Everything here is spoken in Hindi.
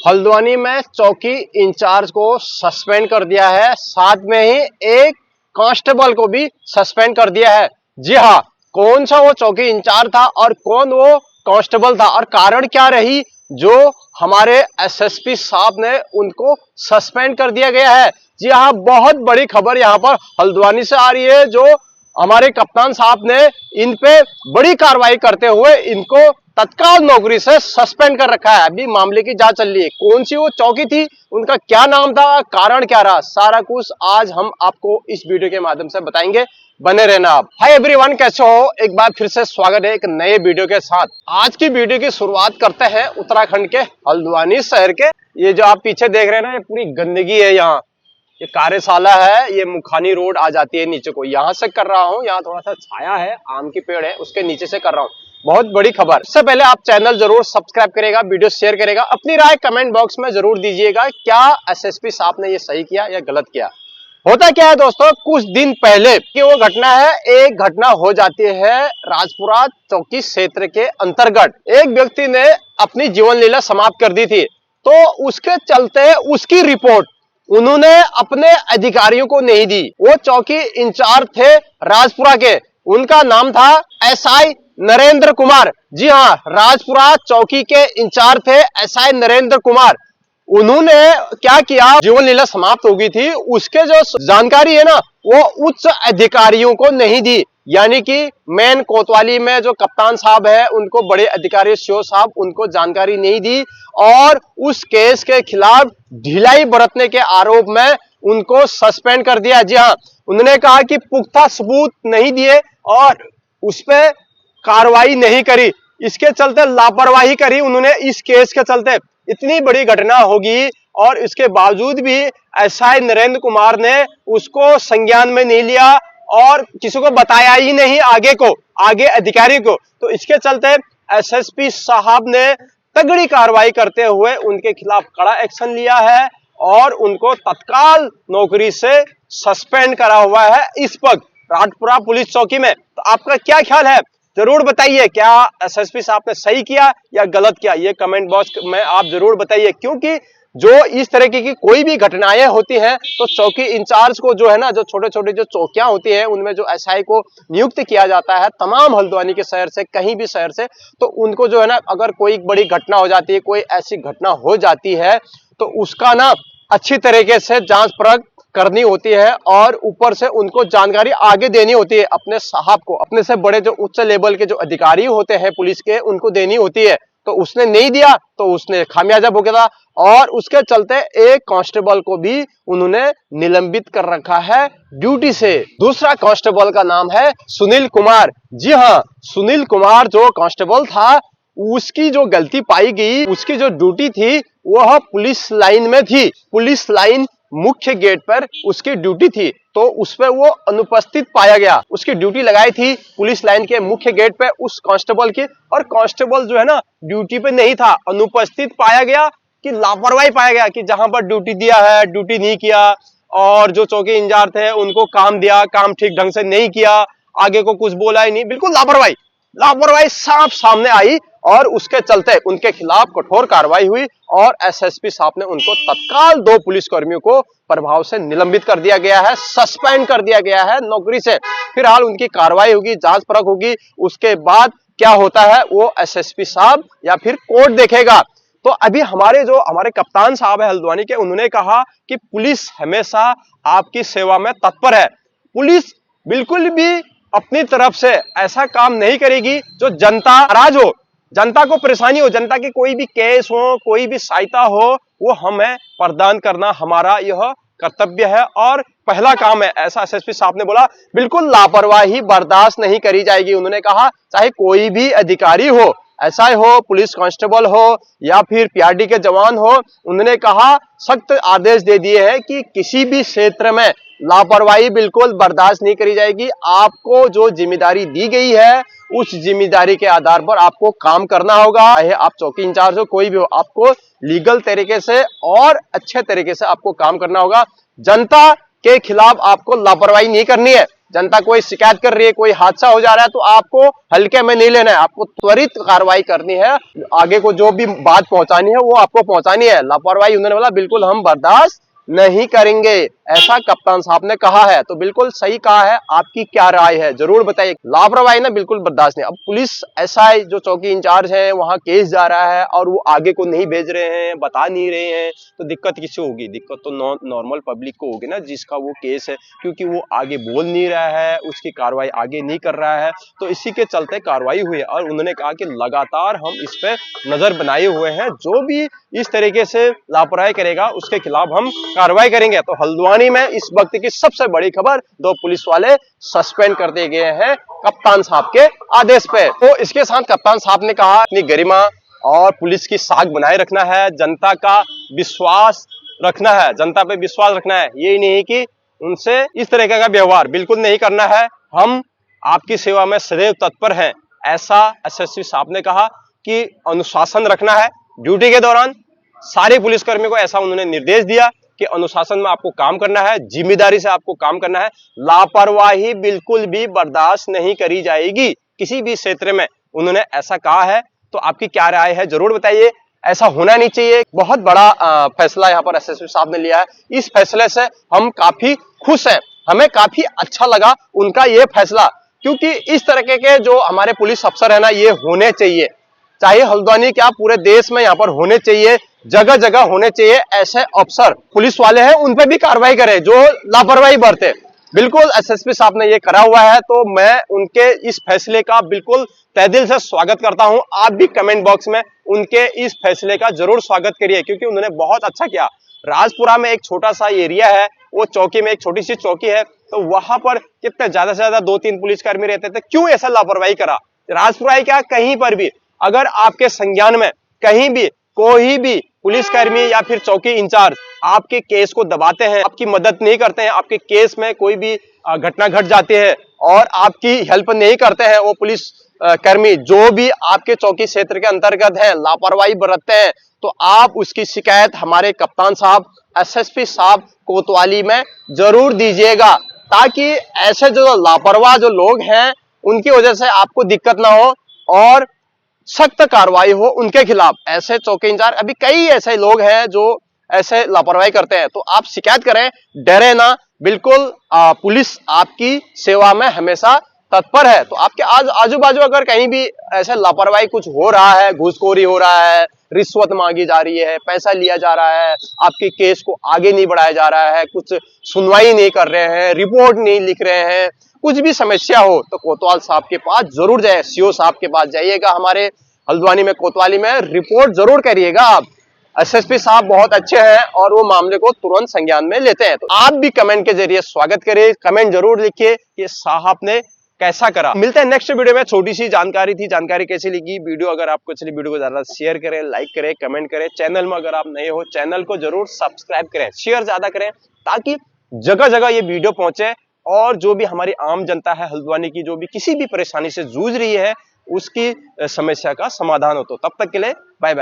हल्द्वानी में चौकी इंचार्ज को सस्पेंड कर दिया है, साथ में ही एक कांस्टेबल को भी सस्पेंड कर दिया है। जी हाँ, कौन सा वो चौकी इंचार्ज था और कौन वो कांस्टेबल था और कारण क्या रही जो हमारे एसएसपी साहब ने उनको सस्पेंड कर दिया गया है। जी हाँ, बहुत बड़ी खबर यहाँ पर हल्द्वानी से आ रही है जो हमारे कप्तान साहब ने इन पे बड़ी कार्रवाई करते हुए इनको तत्काल नौकरी से सस्पेंड कर रखा है। अभी मामले की जांच चल रही है, कौन सी वो चौकी थी, उनका क्या नाम था, कारण क्या रहा, सारा कुछ आज हम आपको इस वीडियो के माध्यम से बताएंगे। बने रहना आप। हाय एवरीवन, कैसे हो? एक बार फिर से स्वागत है एक नए वीडियो के साथ। आज की वीडियो की शुरुआत करते हैं उत्तराखंड के हल्द्वानी शहर के। ये जो आप पीछे देख रहे हैं ना, ये पूरी गंदगी है। यहाँ ये कार्यशाला है, ये मुखानी रोड आ जाती है नीचे को, यहाँ से कर रहा हूँ। यहाँ थोड़ा सा छाया है, आम की पेड़ है, उसके नीचे से कर रहा हूँ। बहुत बड़ी खबर। इससे पहले आप चैनल जरूर सब्सक्राइब करेगा, वीडियो शेयर करेगा, अपनी राय कमेंट बॉक्स में जरूर दीजिएगा। क्या एसएसपी साहब ने ये सही किया या गलत किया? होता क्या है दोस्तों, कुछ दिन पहले की वो घटना है। एक घटना हो जाती है राजपुरा चौकी क्षेत्र के अंतर्गत। एक व्यक्ति ने अपनी जीवन लीला समाप्त कर दी थी, तो उसके चलते उसकी रिपोर्ट उन्होंने अपने अधिकारियों को नहीं दी। वो चौकी इंचार्ज थे राजपुरा के, उनका नाम था एसआई नरेंद्र कुमार। जी हाँ, राजपुरा चौकी के इंचार्ज थे एसआई नरेंद्र कुमार। उन्होंने क्या किया, जीवन लीला समाप्त हो गई थी, उसके जो जानकारी है ना वो उच्च अधिकारियों को नहीं दी। यानी कि मेन कोतवाली में जो कप्तान साहब है उनको, बड़े अधिकारी सीओ साहब, उनको जानकारी नहीं दी और उस केस के खिलाफ ढिलाई बरतने के आरोप में उनको सस्पेंड कर दिया। जी हाँ, उन्होंने कहा कि पुख्ता सबूत नहीं दिए और उस पर कार्रवाई नहीं करी, इसके चलते लापरवाही करी उन्होंने। इस केस के चलते इतनी बड़ी घटना होगी और इसके बावजूद भी एसआई नरेंद्र कुमार ने उसको संज्ञान में नहीं लिया और किसी को बताया ही नहीं, आगे अधिकारी को। तो इसके चलते एसएसपी साहब ने तगड़ी कार्रवाई करते हुए उनके खिलाफ कड़ा एक्शन लिया है और उनको तत्काल नौकरी से सस्पेंड करा हुआ है इस वक्त राजपुरा पुलिस चौकी में। तो आपका क्या ख्याल है, जरूर बताइए। क्या एसएसपी साहब ने सही किया या गलत किया, ये कमेंट बॉक्स में आप जरूर बताइए। क्योंकि जो इस तरीके की कोई भी घटनाएं होती हैं तो चौकी इंचार्ज को जो है ना, जो छोटे छोटे जो चौकियां होती है उनमें जो एसआई को नियुक्त किया जाता है तमाम हल्द्वानी के शहर से, कहीं भी शहर से, तो उनको जो है ना, अगर कोई बड़ी घटना हो जाती है, कोई ऐसी घटना हो जाती है तो उसका ना अच्छी तरीके से जांच परख करनी होती है और ऊपर से उनको जानकारी आगे देनी होती है अपने साहब को, अपने से बड़े जो उच्च लेवल के जो अधिकारी होते हैं पुलिस के, उनको देनी होती है। तो उसने नहीं दिया तो उसने खामियाजा भुगता और उसके चलते एक कांस्टेबल को भी उन्होंने निलंबित कर रखा है ड्यूटी से। दूसरा कांस्टेबल का नाम है सुनील कुमार। जी हाँ, सुनील कुमार जो कांस्टेबल था, उसकी जो गलती पाई गई, उसकी जो ड्यूटी थी वह पुलिस लाइन में थी। पुलिस लाइन मुख्य गेट पर उसकी ड्यूटी थी, तो उस पर वो अनुपस्थित पाया गया। उसकी ड्यूटी लगाई थी पुलिस लाइन के मुख्य गेट पे उस कांस्टेबल की, और कांस्टेबल जो है ना ड्यूटी पे नहीं था, अनुपस्थित पाया गया कि लापरवाही पाया गया कि जहां पर ड्यूटी दिया है ड्यूटी नहीं किया, और जो चौकी इंचार्ज थे उनको काम दिया, काम ठीक ढंग से नहीं किया, आगे को कुछ बोला ही नहीं, बिल्कुल लापरवाही साफ सामने आई और उसके चलते उनके खिलाफ कठोर कार्रवाई हुई और एसएसपी साहब ने उनको तत्काल 2 पुलिसकर्मियों को प्रभाव से निलंबित कर दिया गया है, सस्पेंड कर दिया गया है नौकरी से। फिलहाल उनकी कार्रवाई होगी, जांच परख होगी, उसके बाद क्या होता है वो एसएसपी साहब या फिर कोर्ट देखेगा। तो अभी हमारे कप्तान साहब है हल्द्वानी के, उन्होंने कहा कि पुलिस हमेशा आपकी सेवा में तत्पर है। पुलिस बिल्कुल भी अपनी तरफ से ऐसा काम नहीं करेगी जो जनता नाराज हो, जनता को परेशानी हो, जनता की कोई भी केस हो, कोई भी सहायता हो, वो हमें प्रदान करना हमारा यह कर्तव्य है और पहला काम है, ऐसा एसएसपी साहब ने बोला। बिल्कुल लापरवाही बर्दाश्त नहीं करी जाएगी। उन्होंने कहा चाहे कोई भी अधिकारी हो, एसआई हो, पुलिस कांस्टेबल हो या फिर पीआरडी के जवान हो, उन्होंने कहा सख्त आदेश दे दिए हैं कि किसी भी क्षेत्र में लापरवाही बिल्कुल बर्दाश्त नहीं करी जाएगी। आपको जो जिम्मेदारी दी गई है उस जिम्मेदारी के आधार पर आपको काम करना होगा। चाहे आप चौकी इंचार्ज हो, कोई भी हो, आपको लीगल तरीके से और अच्छे तरीके से आपको काम करना होगा। जनता के खिलाफ आपको लापरवाही नहीं करनी है। जनता कोई शिकायत कर रही है, कोई हादसा हो जा रहा है तो आपको हल्के में नहीं लेना है, आपको त्वरित कार्रवाई करनी है। आगे को जो भी बात पहुंचानी है वो आपको पहुंचानी है। लापरवाही होने वाला बिल्कुल हम बर्दाश्त नहीं करेंगे, ऐसा कप्तान साहब ने कहा है। तो बिल्कुल सही कहा है, आपकी क्या राय है जरूर बताइए। लापरवाही ना बिल्कुल बर्दाश्त नहीं। अब पुलिस एसआई जो चौकी इंचार्ज है वहां केस जा रहा है और वो आगे को नहीं भेज रहे हैं, बता नहीं रहे हैं, तो दिक्कत किससे होगी? दिक्कत तो नॉर्मल पब्लिक को होगी ना, जिसका वो केस है, क्योंकि वो आगे बोल नहीं रहा है, उसकी कार्रवाई आगे नहीं कर रहा है। तो इसी के चलते कार्रवाई हुई है और उन्होंने कहा कि लगातार हम इस पे नजर बनाए हुए हैं, जो भी इस तरीके से लापरवाही करेगा उसके खिलाफ हम कार्रवाई करेंगे। तो हल्द्वानी में इस वक्त की सबसे बड़ी खबर, 2 पुलिस वाले सस्पेंड कर दिए गए हैं कप्तान साहब के आदेश पे। तो इसके साथ कप्तान साहब ने कहा अपनी गरिमा और पुलिस की साख बनाए रखना है, जनता का विश्वास रखना है, जनता पे विश्वास रखना है। ये नहीं कि उनसे इस तरीके का व्यवहार बिल्कुल नहीं करना है। हम आपकी सेवा में सदैव तत्पर हैं, ऐसा एसएसपी साहब ने कहा कि अनुशासन रखना है। ड्यूटी के दौरान सारे पुलिसकर्मियों को ऐसा उन्होंने निर्देश दिया कि अनुशासन में आपको काम करना है, जिम्मेदारी से आपको काम करना है, लापरवाही बिल्कुल भी बर्दाश्त नहीं करी जाएगी किसी भी क्षेत्र में, उन्होंने ऐसा कहा है। तो आपकी क्या राय है जरूर बताइए। ऐसा होना नहीं चाहिए। बहुत बड़ा फैसला यहाँ पर एसएसपी साहब ने लिया है। इस फैसले से हम काफी खुश हैं, हमें काफी अच्छा लगा उनका ये फैसला, क्योंकि इस तरीके के जो हमारे पुलिस अफसर है ना, ये होने चाहिए, चाहे हल्द्वानी क्या पूरे देश में यहाँ पर होने चाहिए, जगह जगह होने चाहिए ऐसे अफसर। पुलिस वाले हैं उन पे भी कार्रवाई करें जो लापरवाही बरते। बिल्कुल एसएसपी साहब ने ये करा हुआ है, तो मैं उनके इस फैसले का बिल्कुल तहे दिल से स्वागत करता हूं। आप भी कमेंट बॉक्स में उनके इस फैसले का जरूर स्वागत करिए, क्योंकि उन्होंने बहुत अच्छा किया। राजपुरा में एक छोटा सा एरिया है, वो चौकी में एक छोटी सी चौकी है, तो वहां पर कितने ज्यादा से ज्यादा 2-3 पुलिसकर्मी रहते थे, क्यों ऐसा लापरवाही करा? राजपुरा ही क्या, कहीं पर भी अगर आपके संज्ञान में कहीं भी कोई भी पुलिसकर्मी या फिर चौकी इंचार्ज आपके केस को दबाते हैं, आपकी मदद नहीं करते हैं, आपके केस में कोई भी घटना घट जाती है और आपकी हेल्प नहीं करते हैं, वो पुलिस कर्मी जो भी आपके चौकी क्षेत्र के अंतर्गत है, लापरवाही बरतते हैं, तो आप उसकी शिकायत हमारे कप्तान साहब एसएसपी साहब कोतवाली में जरूर दीजिएगा, ताकि ऐसे जो लापरवाह जो लोग हैं उनकी वजह से आपको दिक्कत ना हो और सख्त कार्रवाई हो उनके खिलाफ। ऐसे चौकी इंचार्ज अभी कई ऐसे लोग हैं जो ऐसे लापरवाही करते हैं, तो आप शिकायत करें, डरे ना, बिल्कुल पुलिस आपकी सेवा में हमेशा तत्पर है। तो आपके आजू बाजू अगर कहीं भी ऐसे लापरवाही कुछ हो रहा है, घूसखोरी हो रहा है, रिश्वत मांगी जा रही है, पैसा लिया जा रहा है, आपके केस को आगे नहीं बढ़ाया जा रहा है, कुछ सुनवाई नहीं कर रहे हैं, रिपोर्ट नहीं लिख रहे हैं, कुछ भी समस्या हो तो कोतवाल साहब के पास जरूर जाए, सीओ साहब के पास जाइएगा, हमारे हल्द्वानी में कोतवाली में रिपोर्ट जरूर करिएगा आप। एसएसपी साहब बहुत अच्छे हैं और वो मामले को तुरंत संज्ञान में लेते हैं। तो आप भी कमेंट के जरिए स्वागत करिए, कमेंट जरूर लिखिए कि साहब ने कैसा करा। मिलते हैं नेक्स्ट वीडियो में। छोटी सी जानकारी थी, जानकारी कैसी लगी वीडियो? अगर आपको चली वीडियो को ज्यादा शेयर करें, लाइक करें, कमेंट करें। चैनल में अगर आप नए हो चैनल को जरूर सब्सक्राइब करें, शेयर ज्यादा करें, ताकि जगह जगह ये वीडियो पहुंचे और जो भी हमारी आम जनता है हल्द्वानी की, जो भी किसी भी परेशानी से जूझ रही है, उसकी समस्या का समाधान हो। तो तब तक के लिए बाय बाय।